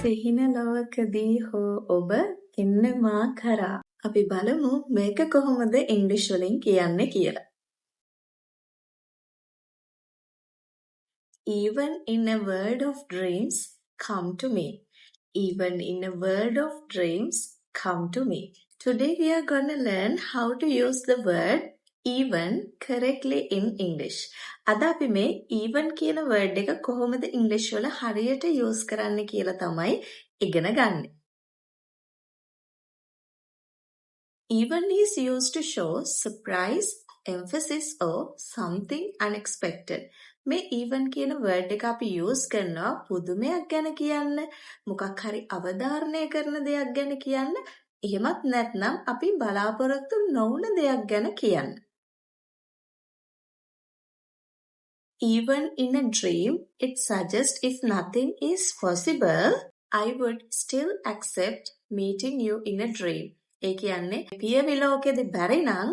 සිහින ලොවකදී හෝ ඔබ එන්න මා කරා. අපි බලමු මේක කොහොමද ඉංග්‍රීසි වලින් කියන්නේ කියලා. Even in a world of dreams, come to me. Even in a world of dreams, come to me. Today we are going to learn how to use the word even correctly in English. අද අපි මේ even කියන word එක කොහොමද ඉංග්‍රීසි වල හරියට use කරන්න කියලා තමයි ඉගෙන ගන්න. Even is used to show surprise, emphasis or something unexpected. මේ even කියන word එක අපි use කරනවා පුදුමයක් ගැන කියන්න, මොකක් හරි අවධාරණය කරන දෙයක් ගැන කියන්න, එහෙමත් නැත්නම් අපි බලාපොරොත්තු නොවුන දෙයක් ගැන කියන්න. Even in a dream, it suggests if nothing is possible, I would still accept meeting you in a dream. ඒ කියන්නේ පියවි ලෝකෙදි බැරි නම්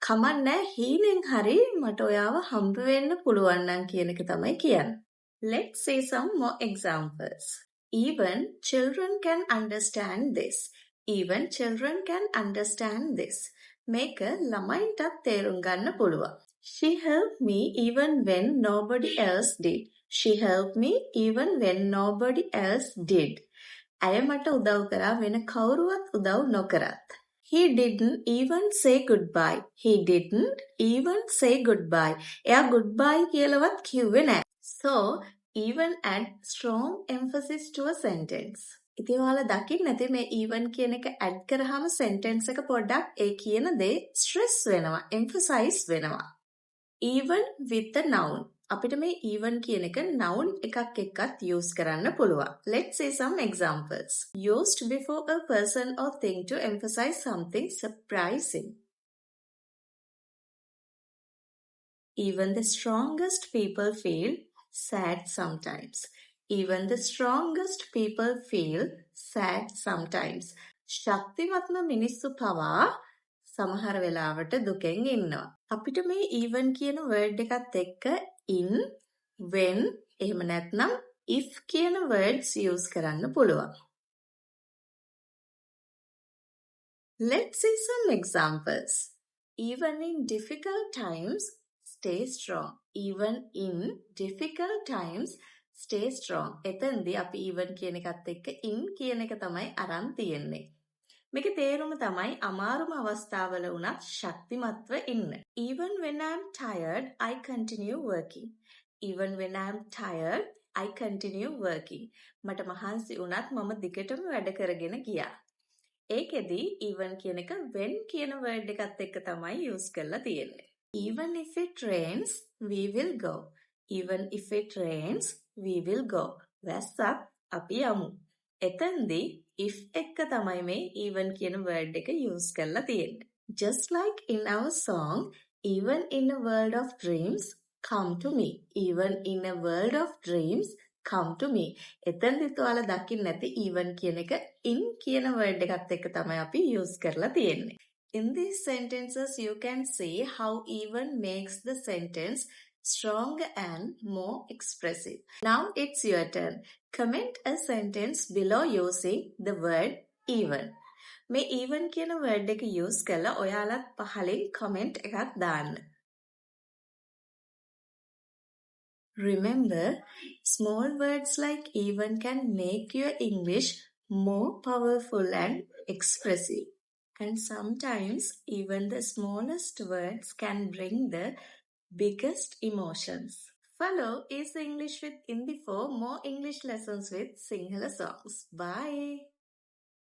කමන්නේ හීනෙන් හරි මට ඔයාව හම්බ වෙන්න පුළුවන් නම් කියන එක තමයි කියන්නේ. Let's see some more examples. Even children can understand this. Even children can understand this. මේක ළමයින්ටත් තේරුම් ගන්න පුළුවන්. She helped me even when nobody else did. She helped me even when nobody else did. ඇය මට උදව් කරා වෙන කවුරුවත් උදව් නොකරත්. He didn't even say goodbye. He didn't even say goodbye. එයා goodbye කියලාවත් කිව්වේ නැහැ. So, even add strong emphasis to a sentence. ඉතින් ඔයාලා දකින්න ඇති මේ even කියන එක add කරාම sentence එක පොඩ්ඩක් ඒ කියන දේ stress වෙනවා, emphasize වෙනවා. Even with a noun. අපිට මේ even කියන එක noun එකක් එක්කත් use කරන්න පුළුවන්. Let's see some examples. Used before a person or thing to emphasize something surprising. Even the strongest people feel sad sometimes. Even the strongest people feel sad sometimes. ශක්තිමත්ම මිනිස්සු පවා සමහර වෙලාවට දුකෙන් ඉන්නවා. අපිට මේ even කියන word එකත් එක්ක in, when, එහෙම නැත්නම් if කියන words use කරන්න පුළුවන්. Let's see some examples. Even in difficult times, stay strong. Even in difficult times, stay strong. එතෙන්දී අපි even කියන එකත් එක්ක in කියන එක තමයි අරන් තියෙන්නේ. මේකේ තේරුම තමයි අමාරුම අවස්ථාවල වුණත් ශක්තිමත්ව ඉන්න. Even when I'm tired, I continue working. Even when I'm tired, I continue working. මට මහන්සි වුණත් මම දිගටම වැඩ කරගෙන ගියා. ඒකෙදි even කියන එක when කියන word එකත් එක්ක තමයි use කරලා තියෙන්නේ. Even if it rains, we will go. Even if it rains, we will go. වැස්සත් අපි යමු. එතෙන්දී if එක තමයි මේ even කියන word එක use කරලා තියෙන්නේ. Just like in our song, even in a world of dreams, come to me. Even in a world of dreams, come to me. එතෙන්දිත් ඔයාලා දකින්න ඇති even කියන එක in කියන word එකත් එක්ක තමයි අපි use කරලා තියෙන්නේ. In these sentences, you can see how even makes the sentence stronger and more expressive. Now it's your turn. Comment a sentence below using the word even. මේ even කියන word එක use කරලා ඔයාලත් පහලින් comment එකක් දාන්න. Remember, small words like even can make your English more powerful and expressive. And sometimes even the smallest words can bring the biggest emotions. Follow Easy English with Hindi for more English lessons with Sinhala songs. Bye.